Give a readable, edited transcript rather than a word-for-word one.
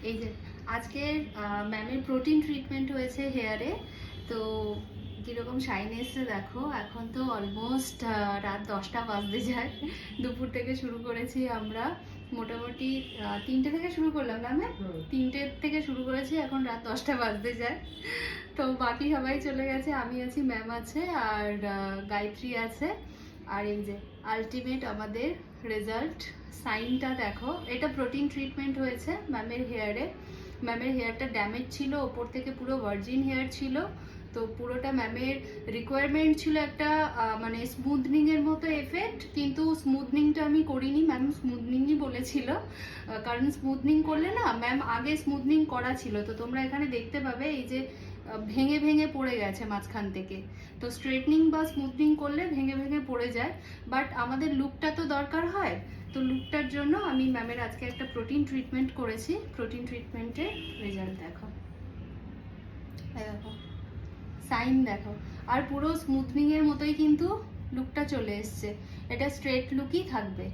এই যে আজকের ম্যামের প্রোটিন ট্রিটমেন্ট হয়েছে হেয়ারে। তো কীরকম শাইন এসছে দেখো। এখন তো অলমোস্ট রাত 10টা বাজতে যায়। দুপুর থেকে শুরু করেছি আমরা, মোটামুটি 3টে থেকে শুরু করলাম ম্যামে, 3টে থেকে শুরু করেছি, এখন রাত 10টা বাজতে যায়। তো বাকি সবাই চলে গেছে, আমি আছি, ম্যাম আছে, আর গায়ত্রী আছে। আর এই যে আলটিমেট আমাদের রেজাল্ট, সাইনটা দেখো। এটা প্রোটিন ট্রিটমেন্ট হয়েছে ম্যামের হেয়ারে। ম্যামের হেয়ারটা ড্যামেজ ছিল, ওপর থেকে পুরো ভার্জিন হেয়ার ছিল। তো পুরোটা ম্যামের রিকোয়ারমেন্ট ছিল একটা মানে স্মুথনিংয়ের মতো এফেক্ট, কিন্তু স্মুথনিংটা আমি করিনি, ম্যাম স্মুথনিংই বলেছিল। কারণ স্মুথনিং করলে না, ম্যাম আগে স্মুথনিং করা ছিল, তো তোমরা এখানে দেখতে পাবে এই যে ভেঙে ভেঙে পড়ে গেছে মাঝখান থেকে। তো স্ট্রেটনিং বা স্মুথনিং করলে ভেঙে ভেঙে পড়ে যায়, বাট আমাদের লুকটা তো দরকার হয়। তো লুকটার জন্য আমি ম্যামের আজকে একটা প্রোটিন ট্রিটমেন্ট করেছি। প্রোটিন ট্রিটমেন্টের রেজাল্ট দেখো, দেখো সাইন দেখো। আর পুরো স্মুথনিং এর মতোই কিন্তু লুকটা চলে এসছে। এটা স্ট্রেট লুকই থাকবে।